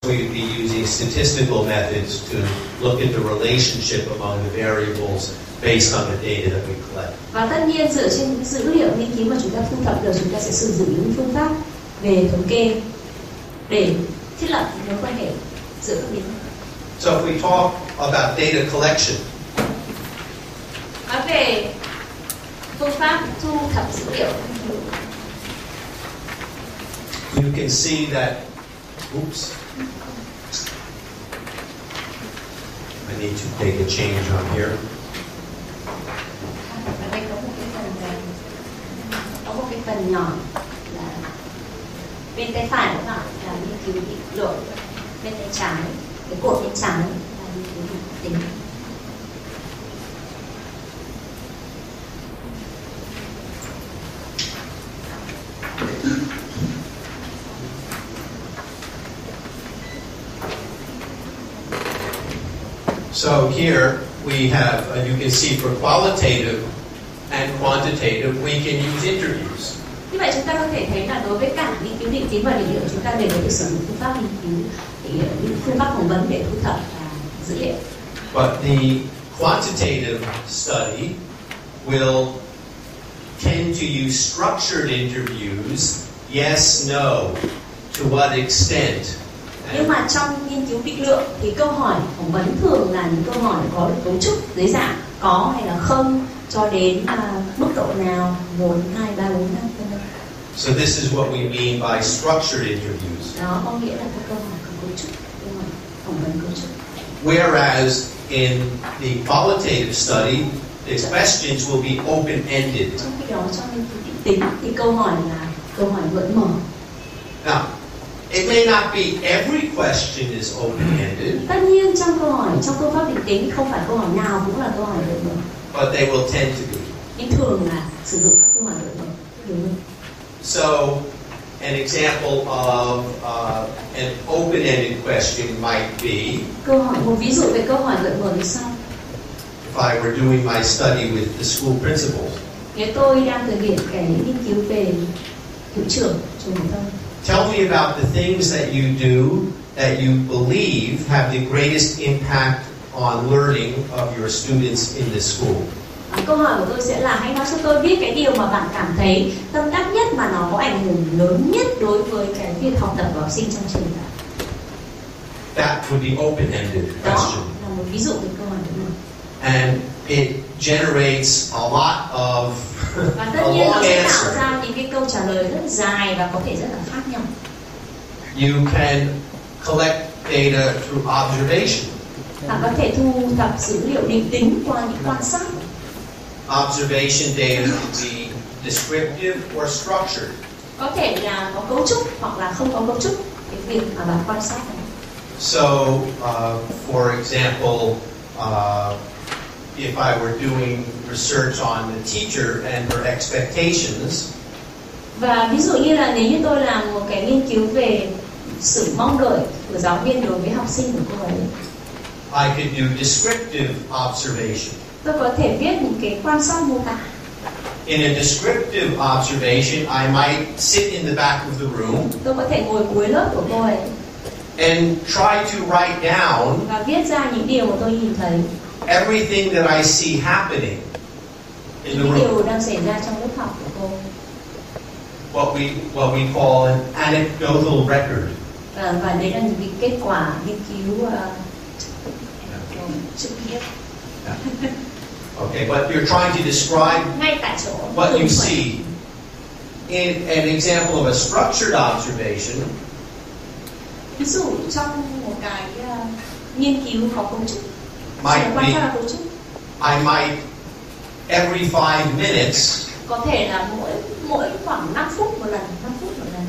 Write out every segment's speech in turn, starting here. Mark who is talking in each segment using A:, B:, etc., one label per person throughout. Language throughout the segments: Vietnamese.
A: We would be using statistical methods to look at the relationship among the variables based on the data that we collect.
B: Và tất nhiên dựa trên những dữ liệu nghiên cứu mà chúng ta thu thập được, chúng ta sẽ sử dụng những phương pháp về thống kê để thiết lập mối quan hệ giữa các biến.
A: So if we talk about data collection,
B: nói về phương pháp thu thập dữ liệu,
A: you can see that. Oops. I need to take a change on here.
B: Ở đây có một cái phần nhỏ là bên tay phải của bạn là nghiên cứu định lượng, bên tay trái, cái cột bên trái là nghiên cứu định tính.
A: So here we have, you can see for qualitative and quantitative, we can use interviews.
B: Như vậy chúng ta có thể thấy là đối với cả nghiên cứu định tính và định lượng, chúng ta đều có thể sử dụng phương pháp nghiên cứu, phương pháp phỏng vấn để thu thập dữ liệu.
A: But the quantitative study will tend to use structured interviews, yes, no, to what extent.
B: Nhưng mà trong nghiên cứu định lượng thì câu hỏi phỏng vấn thường là những câu hỏi có được cấu trúc dưới dạng có hay là không, cho đến mức độ nào, 1, 2, 3, 4, 5, vân.
A: So this is what we mean by structured interviews.
B: Đó có nghĩa là các câu hỏi có cấu trúc, câu hỏi phỏng vấn cấu trúc.
A: Whereas in the qualitative study, the questions will be open-ended.
B: Trong khi đó trong nghiên cứu định tính thì câu hỏi là câu hỏi vẫn mở.
A: Now, it may not be every question is open-ended.
B: Tất nhiên trong phương pháp định tính không phải câu hỏi nào cũng là câu hỏi gợi mở.
A: But they will tend to be.
B: Nhưng thường là sử dụng các câu hỏi gợi mở. Đúng không?
A: So, an example of an open-ended question might be.
B: Một ví dụ về câu hỏi gợi mở như sau.
A: If I were doing my study with the school principals.
B: Nếu tôi đang thực hiện cái nghiên cứu về hiệu trưởng trường phổ thông.
A: Tell me about the things that you do that you believe have the greatest impact on learning of your students in this school.
B: Câu hỏi của tôi sẽ là hãy nói cho tôi biết cái điều mà bạn cảm thấy tâm đắc nhất mà nó có ảnh hưởng lớn nhất đối với cái việc học tập của học sinh trong trường bạn.
A: That would be open-ended question.
B: Đó là một ví dụ về câu hỏi của mình.
A: And it generates a lot of
B: và tất nhiên nó sẽ tạo ra những cái câu trả lời rất dài và có thể rất là khác nhau.
A: You can collect data through observation.
B: Bạn có thể thu thập dữ liệu định tính qua những quan sát.
A: Observation data could be descriptive or structured.
B: Có thể là có cấu trúc hoặc là không có cấu trúc cái việc mà bạn quan sát này.
A: So, for example, if I were doing research on the teacher and her expectations.
B: Và ví dụ như là nếu như tôi làm một cái nghiên cứu về sự mong đợi của giáo viên đối với học sinh của cô ấy.
A: I could do descriptive observation.
B: Tôi có thể viết những cái quan sát mô tả.
A: In a descriptive observation, I might sit in the back of the room.
B: Tôi có thể ngồi cuối lớp của cô ấy.
A: And try to write down.
B: Và viết ra những điều mà tôi nhìn thấy.
A: Everything that I see happening in the room.
B: Những điều đang xảy ra trong lớp học của cô.
A: What we call an anecdotal record.
B: Và đấy là những cái kết quả nghiên cứu trực tiếp.
A: Okay, but you're trying to describe
B: ngay tại chỗ
A: what you see. In an example of a structured observation.
B: Ví dụ trong một cái nghiên cứu có cấu trúc.
A: Might be, I might every 5 minutes.
B: Có thể là mỗi khoảng 5 phút một lần, 5 phút một lần.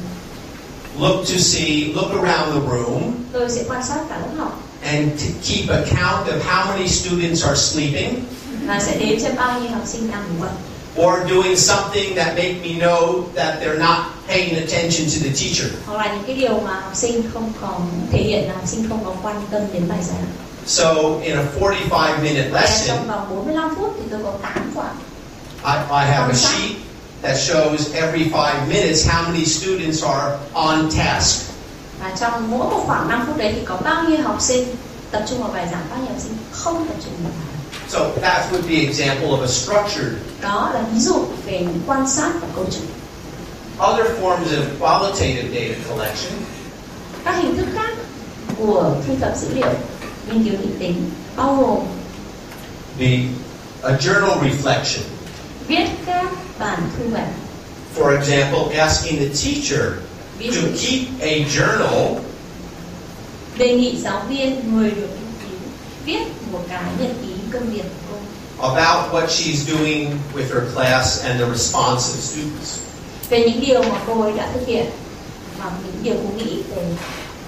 A: Look around the room.
B: Tôi sẽ quan sát cả lớp học.
A: And to keep account of how many students are sleeping.
B: Và sẽ đếm xem bao nhiêu học sinh đang ngủ.
A: Or doing something that make me know that they're not paying attention to the teacher.
B: Hoặc là những cái điều mà học sinh không còn thể hiện là học sinh không có quan tâm đến bài giảng.
A: So in a 45-minute lesson,
B: trong vòng 45 phút thì tôi có 8 khoảng.
A: I have a sheet that shows every 5 minutes how many students are on task.
B: Và trong mỗi một khoảng 5 phút đấy thì có bao nhiêu học sinh tập trung vào bài giảng, bao nhiêu học sinh không tập trung vào bài.
A: So that would be an example of a structured.
B: Đó là ví dụ về những quan sát và cấu trúc.
A: Other forms of qualitative data collection.
B: Các hình thức khác của thu thập dữ liệu, nghiên cứu định tính bao gồm
A: A journal reflection.
B: Viết các bản thu hoạch.
A: For example, asking the teacher to keep a journal.
B: Đề nghị giáo viên, người được nghiên cứu, viết một cái nhật ký công việc của cô.
A: About what she's doing with her class and the response of students.
B: Về những điều mà cô ấy đã thực hiện và những điều cô nghĩ về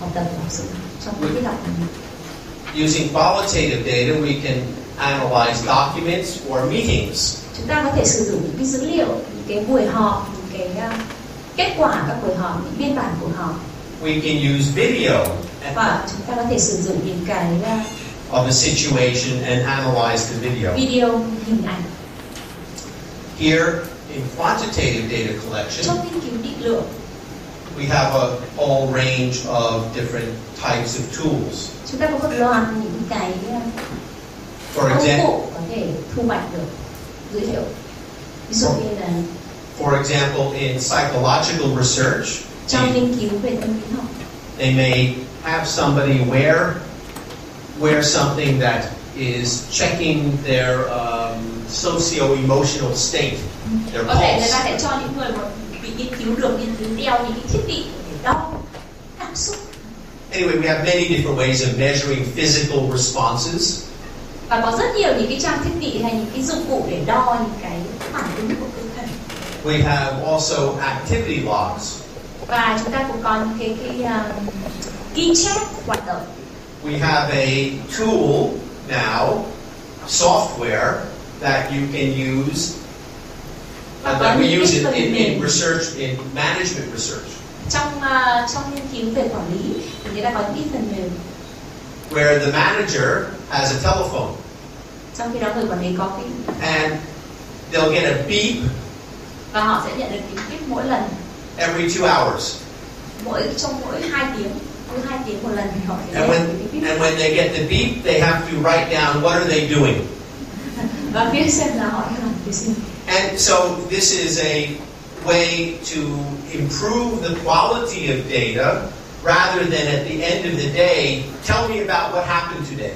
B: học tập của học sinh trong buổi tiết học của mình.
A: Using qualitative data, we can analyze documents or meetings.
B: Chúng ta có thể sử dụng những cái dữ liệu, những cái buổi họp, những cái kết quả các buổi họp, những biên bản cuộc họp.
A: We can use video
B: Và chúng ta có thể sử dụng những cái
A: of a situation and analyze the video.
B: Hình ảnh.
A: Here, in quantitative data collection,
B: Trong nghiên cứu định lượng,
A: we have a whole range of different types of tools.
B: chúng ta có một loạt những cái
A: For
B: công
A: example,
B: cụ có thể thu hoạch được dữ liệu. Ví dụ như là
A: for example, in psychological research,
B: trong nghiên cứu về tâm lý học,
A: they may have somebody wear something that is checking their socio-emotional state, their
B: có thể người ta
A: pulse.
B: sẽ cho những người mà bị nghiên cứu được nghiên cứu đeo những cái thiết bị để đo cảm xúc.
A: Anyway, we have many different ways of measuring physical responses.
B: Và có rất nhiều những cái trang thiết bị hay những cái dụng cụ để đo những cái phản ứng của cơ thể.
A: We have also activity logs.
B: Và chúng ta cũng có những cái ghi chép hoạt động.
A: We have a tool now, software, that you can use, that we use in research, in management research.
B: Trong nghiên cứu về quản lý thì người ta có những phần mềm.
A: Where the manager has a telephone.
B: Trong khi đó người quản lý có cái.
A: And they'll get a beep.
B: Và họ sẽ nhận được tiếng beep mỗi lần.
A: Every 2 hours.
B: Trong mỗi 2 tiếng. Cứ 2 tiếng một lần thì họ sẽ
A: And when they get the beep, they have to write down what are they doing.
B: Và viết xem là họ đang làm cái gì.
A: And so this is a way to improve the quality of data rather than at the end of the day, tell me about what happened today.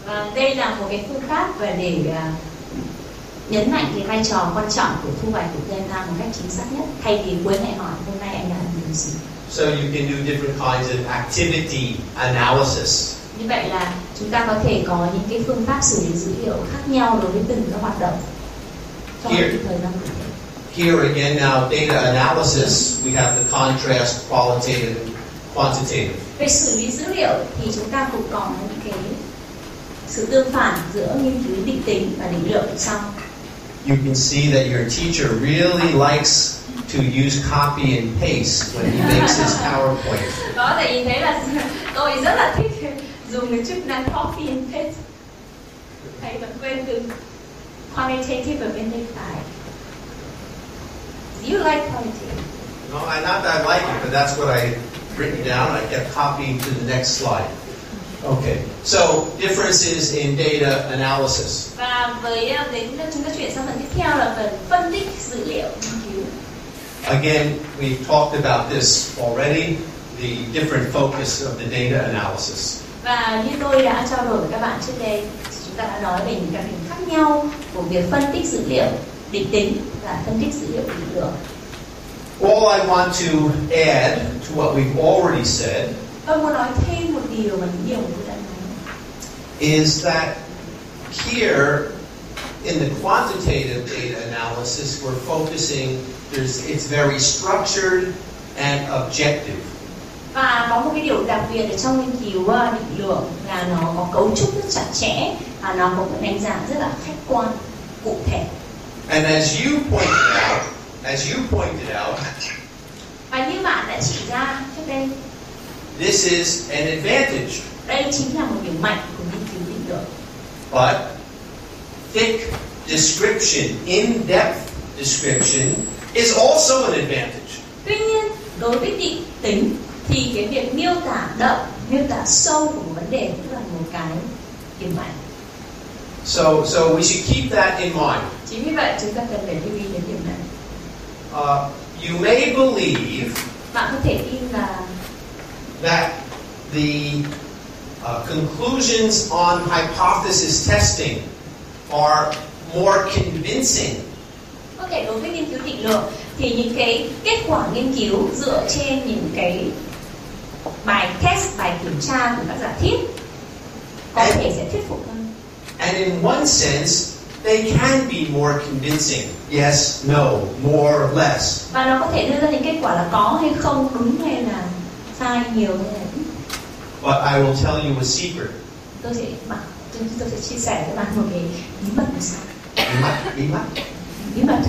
B: Và đây là một cái phương pháp về để nhấn mạnh cái vai trò quan trọng của thu hoạch của data một cách chính xác nhất, thay vì cuối ngày hỏi hôm nay anh đã làm gì.
A: So you can do different kinds of activity analysis.
B: Như vậy là chúng ta có thể có những cái phương pháp xử lý dữ liệu khác nhau đối với từng các hoạt động trong một thời gian cụ thể.
A: Here again now, data analysis, we have the contrast qualitative and quantitative.
B: Về xử lý dữ liệu thì chúng ta cũng có những cái sự tương phản giữa nghiên cứu định tính và định lượng sau.
A: You can see that your teacher really likes to use copy and paste when he makes his PowerPoint.
B: Có thể nhìn thấy là tôi rất là thích dùng cái chức năng copy and paste. Thầy vẫn quên từ quantitative ở bên bên phải. Do you like quantitative?
A: No, not that I like it, but that's what I written down. I kept copying to the next slide. Okay, so differences in data analysis.
B: Và với chúng ta chuyển sang phần tiếp theo là phần phân tích dữ liệu nghiên cứu.
A: Again, we've talked about this already, the different focus of the data analysis.
B: Và như tôi đã trao đổi với các bạn trước đây, chúng ta đã nói về những đặc điểm khác nhau của việc phân tích dữ liệu định tính và phân tích dữ liệu định lượng.
A: All I want to add to what we've already said
B: Tôi muốn nói thêm một điều mà những điều mà tôi đã nói.
A: Is that here in the quantitative data analysis we're focusing, it's very structured and objective.
B: Và có một cái điều đặc biệt ở trong nghiên cứu định lượng là nó có cấu trúc rất chặt chẽ và nó có một đánh giá rất là khách quan, cụ thể.
A: And as you pointed out,
B: và như bạn đã chỉ ra trước đây,
A: this is an advantage.
B: Đây chính là một điểm mạnh của nghiên cứu định lượng.
A: But thick description, in-depth description is also an advantage.
B: Tuy nhiên, đối với định tính thì cái việc miêu tả đậm, miêu tả sâu của một vấn đề cũng là một cái điểm mạnh.
A: So we should keep that in mind.
B: Chính vì vậy chúng ta cần phải lưu ý đến điểm này.
A: You may believe
B: Bạn có thể tin là
A: that the conclusions on hypothesis testing are more convincing.
B: có thể đối với nghiên cứu định lượng thì những cái kết quả nghiên cứu dựa trên những cái bài test, bài kiểm tra của các giả thiết có thể sẽ thuyết phục hơn.
A: And in one sense, they can be more convincing. Yes, no, more or less.
B: Và nó có thể đưa ra những kết quả là có hay không, đúng hay là sai, nhiều hay là ít.
A: But I will tell you a secret.
B: Tôi sẽ chia sẻ với bạn một cái bí mật là sao? Bí mật.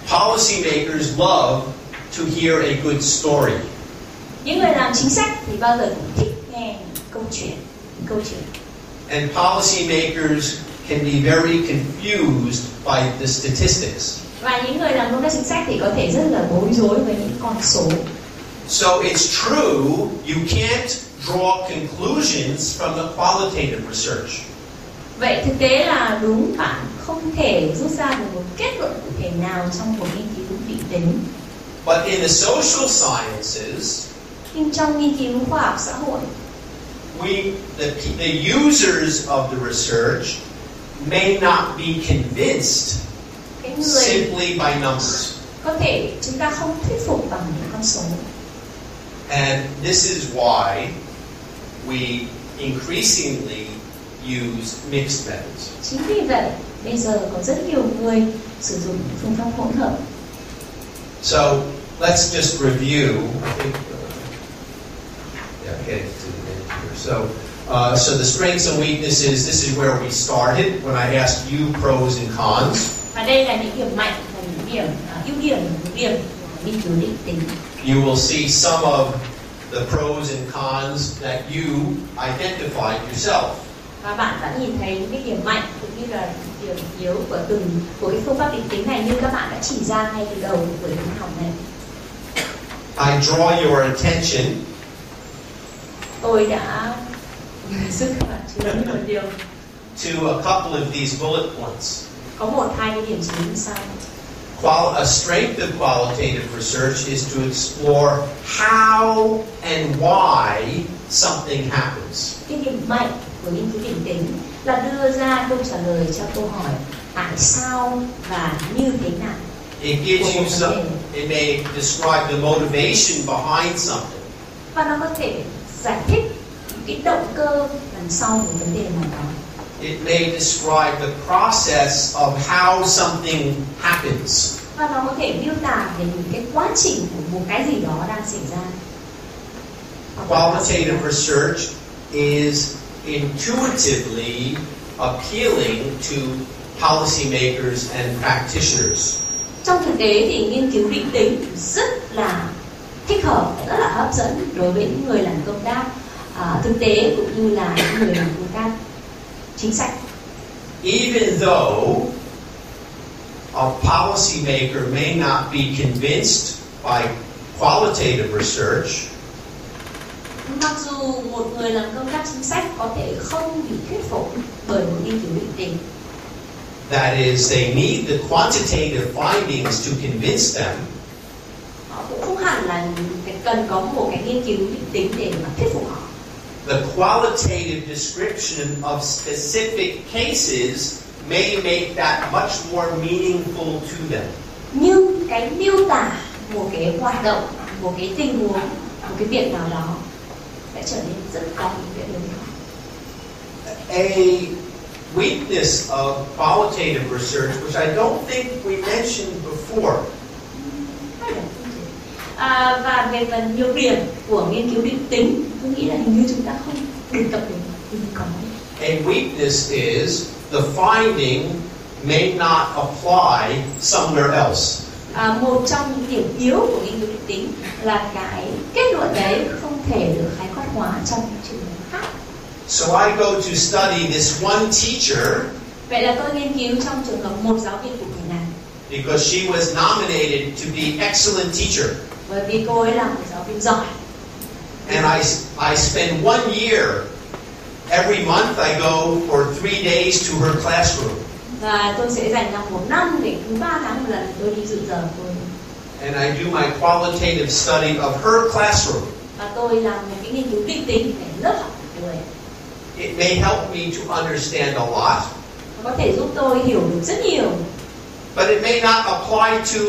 A: Policymakers love to hear a good story.
B: Những người làm chính sách thì bao giờ cũng thích nghe câu chuyện.
A: And policymakers can be very confused by the statistics.
B: Và những người làm công tác chính sách thì có thể rất là bối rối với những con số.
A: So it's true you can't draw conclusions from the qualitative research.
B: Vậy thực tế là đúng, bạn không thể rút ra được một kết luận cụ thể nào trong một nghiên cứu định tính.
A: But in the social sciences,
B: nhưng trong nghiên cứu khoa học xã hội,
A: the users of the research may not be convinced simply by numbers.
B: Có thể chúng ta không thuyết phục bằng những con số.
A: And this is why we increasingly use mixed methods.
B: Chính vì vậy, bây giờ có rất nhiều người sử dụng phương pháp hỗn hợp.
A: So let's just review. I think, heading to the end here. So the strengths and weaknesses. This is where we started when I asked you pros and cons.
B: Và đây là những điểm mạnh và những điểm ưu điểm, những điểm của nghiên cứu định tính.
A: You will see some of the pros and cons that you identified yourself.
B: Và bạn đã nhìn thấy những cái điểm mạnh cũng như là điểm yếu của cái phương pháp định tính này như các bạn đã chỉ ra ngay từ đầu của buổi học này.
A: I draw your attention.
B: Tôi đã giúp các bạn chú ý một điều.
A: To a couple of these bullet points.
B: Có hai cái điểm chính sau.
A: A strength of qualitative research is to explore how and why something happens.
B: Cái điểm mạnh của nghiên cứu định tính là đưa ra câu trả lời cho câu hỏi tại sao và như thế nào.
A: It gives you some. It may describe the motivation behind something.
B: Và nó có thể giải thích cái động cơ đằng sau của vấn đề nào đó.
A: It may describe the process of how something happens.
B: Và nó có thể miêu tả về những cái quá trình của một cái gì đó đang xảy ra.
A: Qualitative research is intuitively appealing to policymakers and practitioners.
B: Trong thực tế thì nghiên cứu định tính rất là thích hợp, rất là hấp dẫn đối với những người làm công tác thực tế cũng như là những người làm công tác chính sách.
A: Even though a policymaker may not be convinced by qualitative research,
B: mặc dù một người làm công tác chính sách có thể không bị thuyết phục bởi một nghiên cứu định tính.
A: That is, they need the quantitative findings to convince them.
B: Họ cũng không hẳn là cần có một cái nghiên cứu định tính để mà thuyết phục họ.
A: The qualitative description of specific cases may make that much more meaningful to them.
B: Nhưng cái miêu tả một cái hoạt động, một cái tình huống, một cái việc nào đó sẽ trở nên rất có ý nghĩa đối với họ.
A: A weakness of qualitative research, which I don't think we mentioned before.
B: Và về phần nhiều điểm của nghiên cứu định tính, tôi nghĩ là hình như chúng ta không đề cập đến nhưng có.
A: A weakness is the finding may not apply somewhere else.
B: Một trong những điểm yếu của nghiên cứu định tính là cái kết luận đấy không thể được khái quát hóa trong những trường hợp khác.
A: So I go to study this one teacher.
B: Vậy là tôi nghiên cứu trong trường hợp một giáo viên cụ thể này.
A: Because she was nominated to be excellent teacher.
B: Bởi vì cô ấy là một giáo viên giỏi.
A: And I spend 1 year. Every month I go for 3 days to her classroom.
B: Và tôi sẽ dành ra 1 năm để cứ 3 tháng một lần tôi đi dự giờ tôi.
A: And I do my qualitative study of her classroom.
B: Và tôi làm một cái nghiên cứu định tính về lớp học của cô ấy.
A: It may help me to understand a lot.
B: Nó có thể giúp tôi hiểu được rất nhiều.
A: But it may not apply to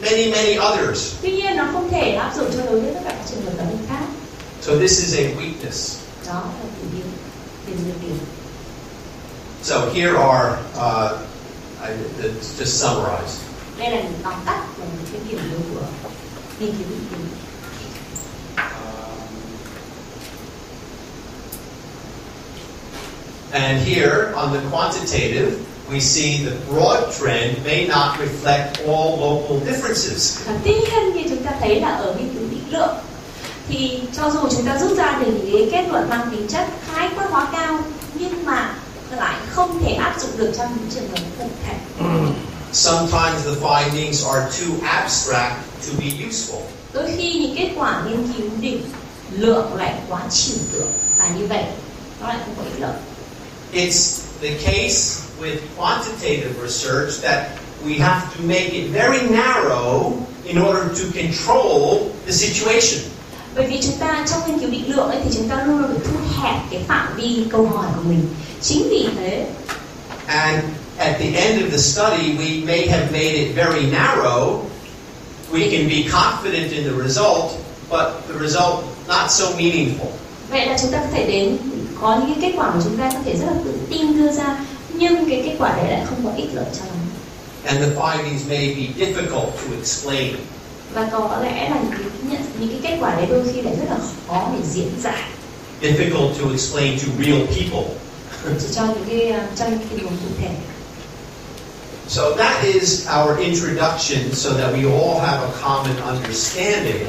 A: many others.
B: Tuy nhiên nó không thể áp dụng cho đối với tất cả các trường hợp cá nhân khác.
A: So this is a weakness.
B: Đó là nhược điểm.
A: So here are just summarize.
B: Đây là những tóm tắt và những cái điểm yếu của nghiên cứu định tính.
A: And here on the quantitative, we see the broad trend may not reflect all local differences.
B: Tuy nhiên như chúng ta thấy là ở nghiên cứu định lượng thì cho dù chúng ta rút ra được những cái kết luận mang tính chất khái quát hóa cao nhưng mà lại không thể áp dụng được trong những trường hợp cụ thể.
A: Sometimes the findings are too abstract to be useful.
B: Đôi khi những kết quả nghiên cứu định lượng lại quá trừu tượng và như vậy nó lại không có ích lợi.
A: It's the case with quantitative research that we have to make it very narrow in order to control the situation.
B: Bởi vì chúng ta trong nghiên cứu định lượng ấy, thì chúng ta luôn luôn phải thu hẹp cái phạm vi câu hỏi của mình. Chính vì thế.
A: And at the end of the study, we may have made it very narrow. We can be confident in the result, but the result not so meaningful.
B: Vậy là chúng ta có thể đến có những cái kết quả mà chúng ta có thể rất là tự tin đưa ra, nhưng cái kết quả đấy lại không có ích lợi cho lắm.
A: And the findings may be difficult to explain.
B: Và có lẽ là những cái kết quả đấy đôi khi lại rất là khó để diễn giải.
A: Difficult to explain to real people.
B: Chỉ cho những cái tình huống cụ thể.
A: So that is our introduction, so that we all have a common understanding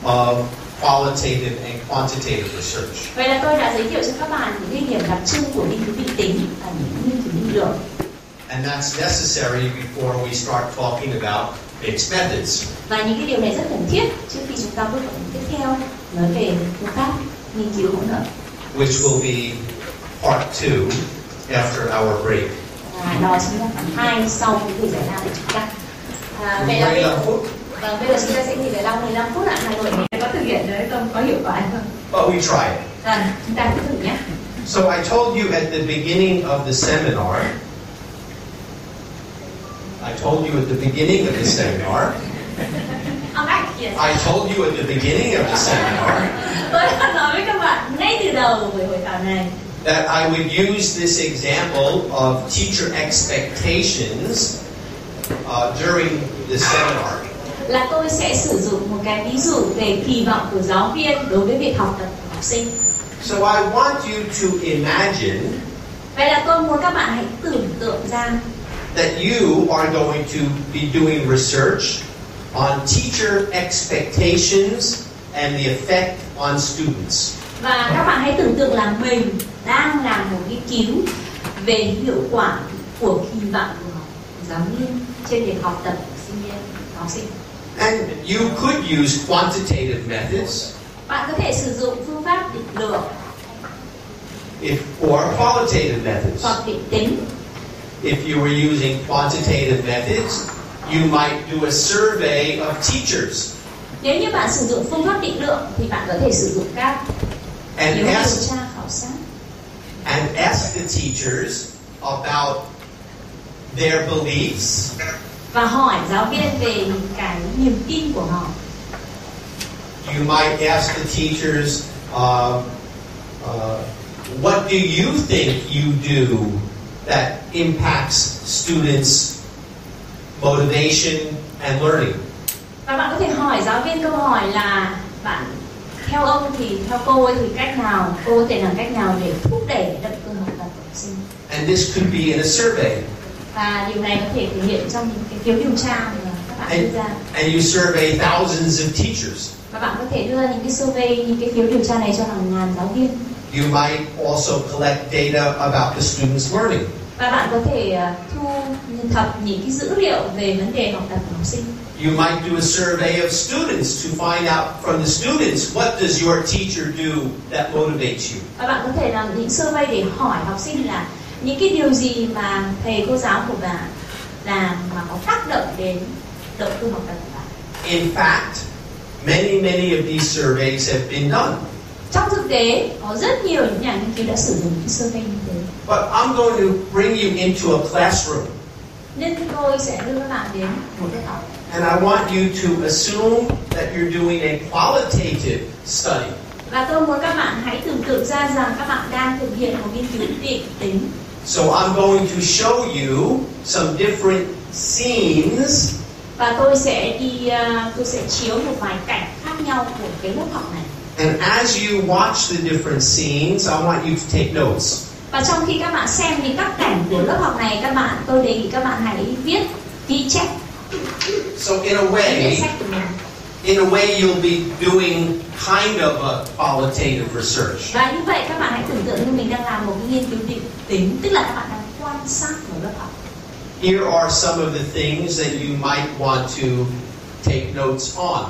A: of qualitative and quantitative research.
B: Vậy là tôi đã giới thiệu cho các bạn những cái điểm đặc trưng của nghiên cứu định tính và những nghiên cứu định lượng.
A: And that's necessary before we start talking about mixed methods.
B: Và những cái điều này rất cần thiết trước khi chúng ta bước vào tiếp theo nói về phương pháp nghiên cứu hỗn hợp.
A: Which will be part 2 after our break.
B: Đó chính là phần 2 sau cái buổi giải lao của chúng ta. Vậy là bây giờ chúng ta sẽ nghỉ giải lao 15 phút ạ. Hai người có thực hiện đấy không? Có hiệu quả hay không?
A: But we try it.
B: Chúng ta cứ thử nhé.
A: So I told you at the beginning of the seminar. I told you at the beginning of the seminar. I told you at the beginning of the seminar.
B: Tôi đã nói với các bạn ngay từ đầu buổi hội thảo này.
A: That I would use this example of teacher expectations during the seminar.
B: Là tôi sẽ sử dụng một cái ví dụ về kỳ vọng của giáo viên đối với việc học tập của học sinh.
A: So I want you to imagine.
B: Vậy là tôi muốn các bạn hãy tưởng tượng ra
A: that you are going to be doing research on teacher expectations and the effect on students.
B: Và các bạn hãy tưởng tượng là mình đang làm một nghiên cứu về hiệu quả của kỳ vọng của giáo viên trên việc học tập của sinh viên, học sinh.
A: And you could use quantitative methods.
B: Bạn có thể sử dụng phương pháp định lượng.
A: Or qualitative methods.
B: Hoặc định tính.
A: If you were using quantitative methods, you might do a survey of teachers.
B: Nếu như bạn sử dụng phương pháp định lượng thì bạn có thể sử dụng các điều tra khảo sát.
A: And ask the teachers about their beliefs.
B: Và hỏi giáo viên về những cái niềm tin của họ.
A: You might ask the teachers, what do you think you do that impacts students' motivation and learning?
B: Và bạn có thể hỏi giáo viên câu hỏi là bạn theo ông thì theo cô ấy thì cách nào, cô có thể làm cách nào để thúc đẩy động cơ học tập của học sinh?
A: And this could be in a survey.
B: Và điều này có thể thể hiện trong những cái phiếu điều tra mà các bạn đưa ra.
A: And you survey thousands of teachers.
B: Và bạn có thể đưa những cái survey, những cái phiếu điều tra này cho hàng ngàn giáo viên.
A: You might also collect data about the students' learning.
B: Và bạn có thể thu thập những cái dữ liệu về vấn đề học tập của học sinh.
A: You might do a survey of students to find out from the students what does your teacher do that motivates you.
B: Và bạn có thể làm những survey để hỏi học sinh là những cái điều gì mà thầy cô giáo của bạn làm mà có tác động đến động cơ học tập của bạn.
A: In fact, many of these surveys have been done.
B: Trong thực tế, có rất nhiều những nhà nghiên cứu đã sử dụng những survey như thế.
A: But I'm going to bring you into a classroom.
B: Nên tôi sẽ đưa các bạn đến một lớp học.
A: And I want you to assume that you're doing a qualitative study.
B: Và tôi muốn các bạn hãy tưởng tượng ra rằng các bạn đang thực hiện một nghiên cứu định tính.
A: So I'm going to show you some different scenes.
B: Và tôi sẽ chiếu một vài cảnh khác nhau của cái lớp học này.
A: And as you watch the different scenes, I want you to take notes.
B: Và trong khi các bạn xem những các cảnh của lớp học này, tôi đề nghị các bạn hãy viết, ghi chép.
A: So in a way you'll be doing kind of a qualitative research.
B: Và như vậy các bạn hãy tưởng tượng như mình đang làm một cái nghiên cứu định tính, tức là các bạn đang quan sát một lớp học.
A: Here are some of the things that you might want to take notes on.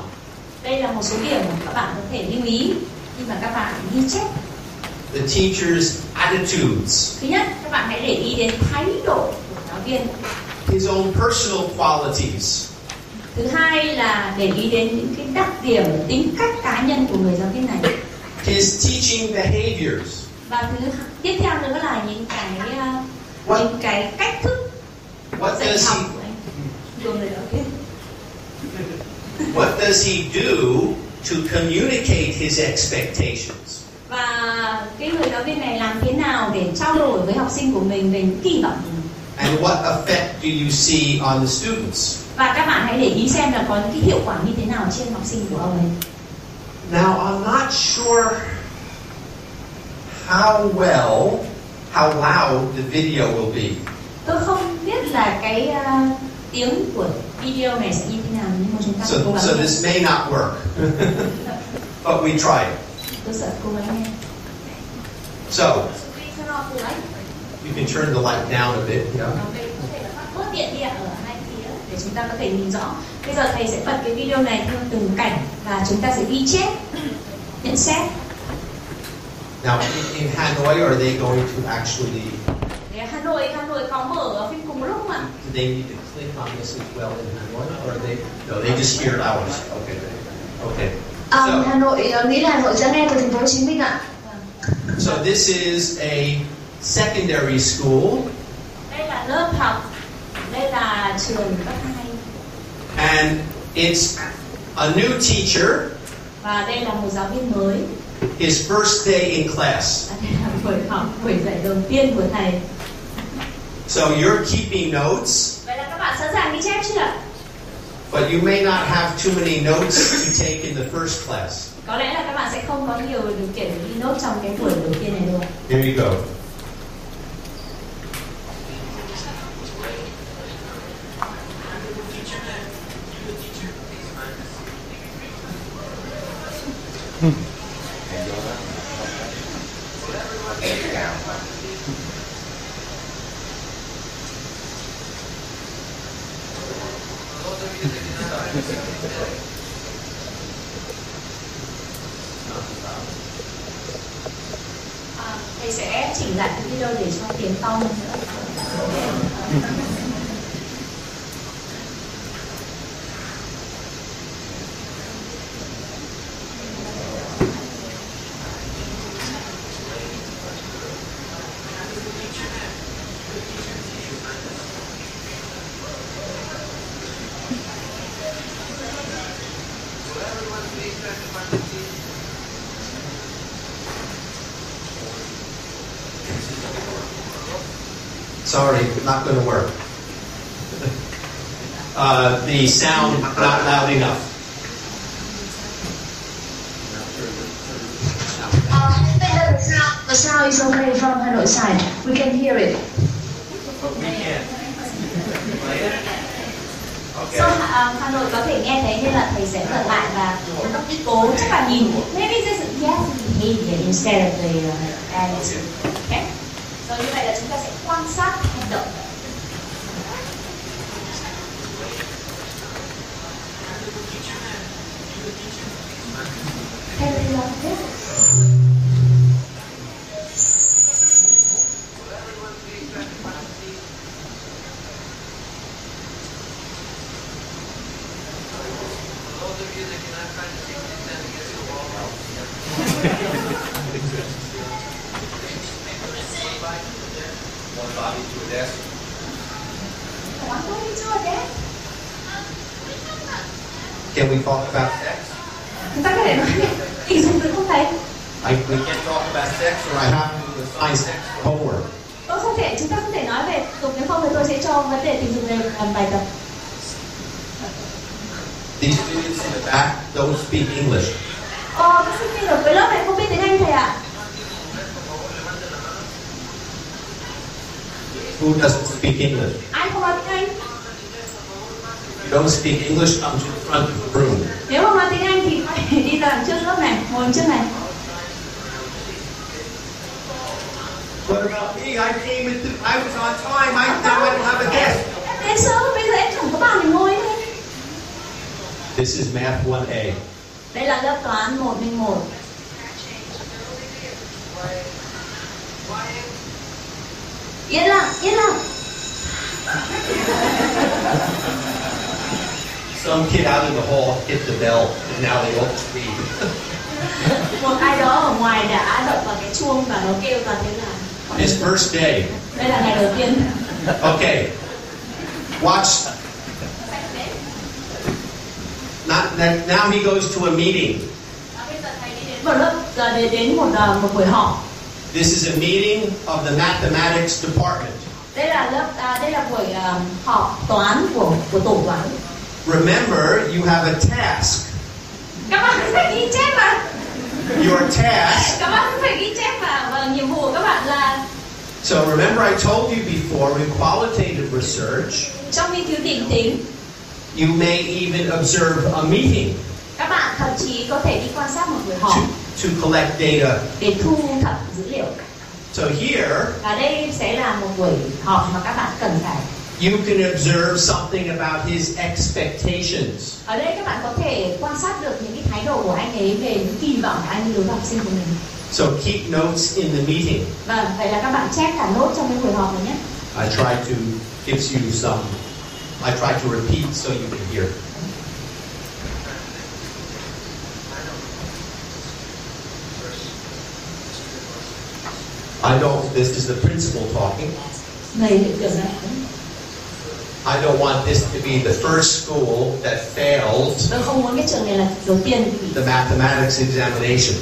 B: Đây là một số điểm mà các bạn có thể lưu ý khi mà các bạn ghi chép.
A: The teacher's attitudes.
B: Thứ nhất, các bạn hãy để ý đến thái độ của giáo viên.
A: His own personal qualities.
B: Thứ hai là để ý đến những cái đặc điểm tính cách cá nhân của người giáo viên này.
A: His teaching behaviors.
B: Và tiếp theo nữa là những cái cách thức dạy học của anh, của người giáo viên.
A: What does he do to communicate his expectations?
B: Và cái người giáo viên này làm thế nào để trao đổi với học sinh của mình về những kỳ vọng của mình?
A: And what effect do you see on the students?
B: Và các bạn hãy để ý xem là có những cái hiệu quả như thế nào trên học sinh của ông ấy.
A: Now I'm not sure how loud the video will be.
B: Tôi không biết là cái tiếng của video này sẽ như thế nào, nhưng mà chúng ta sẽ cố gắng.
A: So this may not work, but we try it.
B: Tôi sẽ cố gắng nghe.
A: So you can turn the light down a bit. Yeah.
B: Có thể là bớt điện đi ở hai phía để chúng ta có thể nhìn rõ. Bây giờ thầy sẽ bật cái video này theo từng cảnh và chúng ta sẽ ghi chép, nhận xét.
A: Now in Hanoi, are they going to actually?
B: Hà Nội có mở phim cùng lúc mà.
A: Do they need to click on this as well in Hanoi, or they? No, they just hear ours. Okay.
B: Hà Nội nghĩ là Hà Nội sẽ nghe từ thành phố Hồ Chí Minh ạ.
A: So this is a secondary school.
B: Đây là lớp học. Đây là trường cấp 2.
A: And it's a new teacher.
B: Và đây là một giáo viên mới.
A: His first day in class.
B: Đây là buổi dạy đầu tiên của thầy.
A: So you're keeping notes.
B: Vậy là các bạn sẵn sàng ghi chép chưa?
A: But you may not have too many notes to take in the first class.
B: Có lẽ là các bạn sẽ không có nhiều điều kiện để ghi nốt trong cái buổi đầu tiên này đâu.
A: Here you go.
B: Thầy sẽ chỉnh lại cái video để cho tiếng to hơn nữa.
A: Sorry, not going to work. The sound not loud enough.
B: The sound is okay from Hanoi side. We can hear it.
A: But we can't. Okay.
B: So, Hà Nội có thể nghe thấy nên là thầy sẽ bật lại và cố chắc là nhìn. Maybe this is yes behavior instead of the attitude. Okay? Rồi như vậy là chúng ta sẽ quan sát hành động. Thay vì là thuyết.
A: Can we talk about sex?
B: Chúng ta có thể nói tình dục được không thầy?
A: We can't talk about sex, or I have to assign sex for homework.
B: Chúng ta không thể nói về tình dục, nếu không thì tôi sẽ cho vấn đề tình dục này làm bài tập.
A: These students in the back don't speak English.
B: Các sinh viên ở cuối lớp này không biết tiếng Anh thầy ạ.
A: Who doesn't speak English?
B: Ai không nói tiếng Anh?
A: If you don't speak English, come to the front of the room.
B: Nếu không nói tiếng Anh thì phải đi ra trước lớp này, ngồi trước này.
A: What about me? I was on time. Now I don't have a guest.
B: Đến sớm, bây giờ em chẳng có bàn để ngồi nữa.
A: This is Math 1A.
B: Đây là lớp toán 101. Yên lặng, yên lặng.
A: Some kid out in the hall hit the bell, and now they won't read.
B: Một ai đó ở ngoài đã động vào cái chuông và nó kêu và thế là.
A: His first day.
B: Đây là ngày đầu tiên.
A: Okay. Watch. Now he goes to a meeting.
B: Một lớp đến một buổi họp.
A: This is a meeting of the mathematics department.
B: Đây là buổi họp toán của tổ toán.
A: Remember, you have a task.
B: Các bạn phải ghi chép vào.
A: Your task.
B: Các bạn phải ghi chép vào và nhiệm vụ của các bạn là.
A: So remember, I told you before, in qualitative research,
B: trong nghiên cứu định tính,
A: you may even observe a meeting.
B: Các bạn thậm chí có thể đi quan sát một buổi họp.
A: To collect data.
B: Để thu thập dữ liệu.
A: So here.
B: Và đây sẽ là một buổi họp mà các bạn cần phải.
A: You can observe something about his expectations.
B: Ở đây các bạn có thể quan sát được những cái thái độ của anh ấy về những kỳ vọng của anh ấy đối với học sinh của mình.
A: So keep notes in the meeting.
B: Vâng, vậy là các bạn check cả nốt trong cái buổi họp này nhé.
A: I try to give you some. I try to repeat so you can hear. This is the principal talking. I don't want this to be the first school that failed the mathematics examination.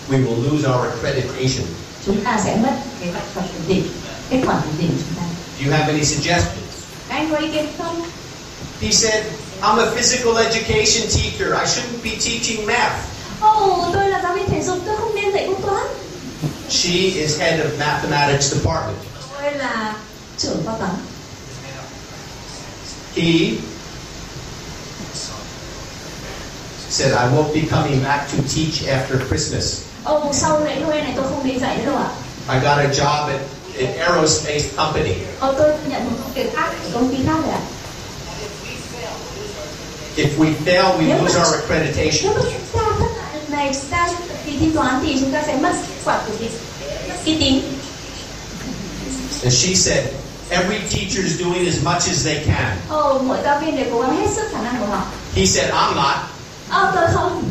A: We will lose our accreditation. Do you have any suggestions? He said, I'm a physical education teacher. I shouldn't be teaching math.
B: Tôi là giáo viên thể dục, tôi không nên dạy môn toán.
A: She is head of mathematics department.
B: Tôi là trưởng khoa toán.
A: He said, I won't be coming back to teach after Christmas.
B: Sau lễ Noel này tôi không đi dạy nữa đâu ạ.
A: I got a job at an aerospace company.
B: Tôi nhận một công việc khác ở công ty khác rồi ạ.
A: If we fail, we lose our accreditation.
B: Nếu chúng ta thất bại lần này, chúng ta kỳ thi toán thì chúng ta sẽ mất quả của việc uy tín.
A: And she said, every teacher is doing as much as they can.
B: Mỗi giáo viên đều cố gắng hết sức khả năng của họ.
A: He said, I'm not.
B: Tôi không.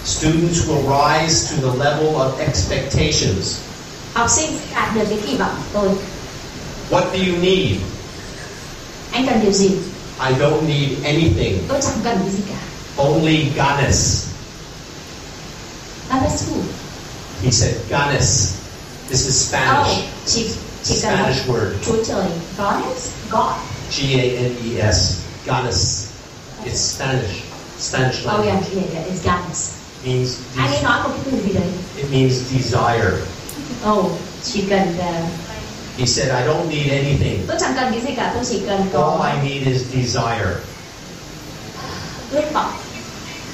A: Students will rise to the level of expectations.
B: Học sinh đạt được cái kỳ vọng của tôi.
A: What do you need?
B: Anh cần điều gì?
A: I don't need anything.
B: Tôi chẳng cần cái gì cả.
A: Only ganas.
B: That's who?
A: He said ganas. This is Spanish.
B: Chỉ
A: Spanish word.
B: Chúa trời. God.
A: G-A-N-E-S. Ganas. It's Spanish. Spanish language.
B: Yeah, it's ganas.
A: Means
B: anh ấy nói một cái từ gì đấy.
A: It means desire.
B: Chỉ cần.
A: He said, I don't need anything.
B: Tôi chẳng cần cái gì cả, tôi chỉ cần có.
A: All I need is desire.
B: Ước vọng.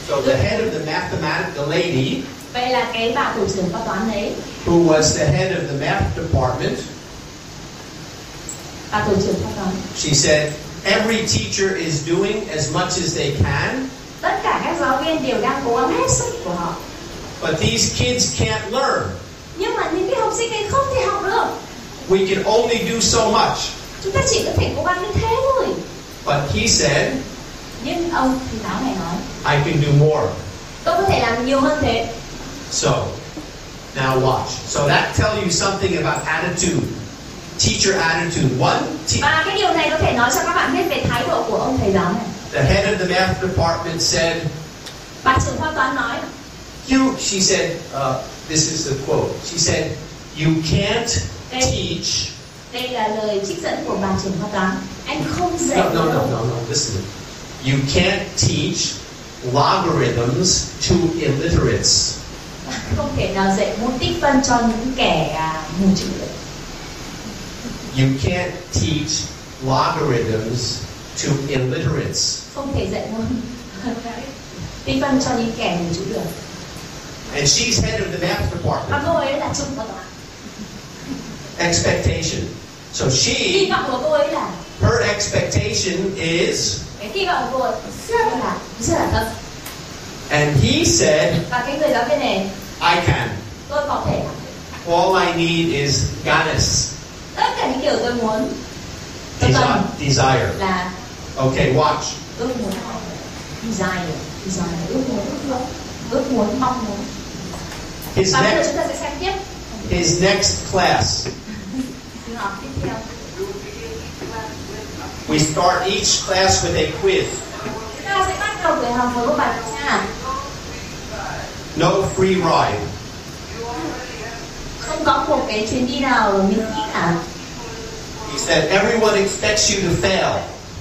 A: So the head of the mathematics, the lady.
B: Vậy là cái bà tổ trưởng khoa toán đấy,
A: who was the head of the math department,
B: bà tổ trưởng khoa toán,
A: she said, every teacher is doing as much as they can,
B: tất cả các giáo viên đều đang cố gắng hết sức của họ.
A: but these kids can't learn.
B: Nhưng mà những cái học sinh ấy không thể học được.
A: We can only do so much.
B: Chúng ta chỉ có thể cố gắng như thế thôi.
A: But he said,
B: Nhưng ông thầy giáo này nói,
A: I can do more.
B: tôi có thể làm nhiều hơn thế.
A: So, now watch. So that tells you something about attitude. Teacher attitude. One,
B: Và cái điều này có thể nói cho các bạn biết về thái độ của ông thầy giáo này.
A: the head of the math department said,
B: Bà trưởng khoa toán nói,
A: she said, this is the quote. She said, you can't teach.
B: Đây là lời trích dẫn của bà trưởng khoa toán. Anh không dạy.
A: No. Listen. You can't teach logarithms to illiterates.
B: Không thể nào dạy môn tích phân cho những kẻ mù chữ được.
A: You can't teach logarithms to illiterates.
B: Không thể dạy môn tích phân cho những kẻ mù chữ được.
A: And she's head of the math
B: Và
A: department.
B: cô ấy là trung khoa toán.
A: Expectation. So
B: Kỳ vọng của cô ấy là,
A: her expectation is,
B: cái kỳ vọng của cô ấy rất là thấp.
A: and he said,
B: Và cái người giáo viên này,
A: I can.
B: tôi có thể làm.
A: All I need is ganas,
B: Tất cả những điều tôi muốn, tôi cần
A: desire.
B: là
A: Okay, watch.
B: ước muốn. Desire, ước muốn, mong muốn.
A: His
B: Và bây giờ
A: next,
B: chúng ta sẽ xem tiếp.
A: his next class.
B: Học tiếp theo.
A: We start each class with a quiz.
B: Chúng ta sẽ bắt đầu buổi học với một bài kiểm tra.
A: No free ride.
B: Không có một cái chuyến đi nào miễn phí cả.
A: He said everyone expects you to fail,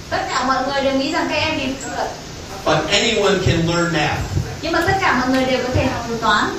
B: Tất cả mọi người đều nghĩ rằng các em bị trượt.
A: but anyone can learn math.
B: Nhưng mà tất cả mọi người đều có thể học được toán.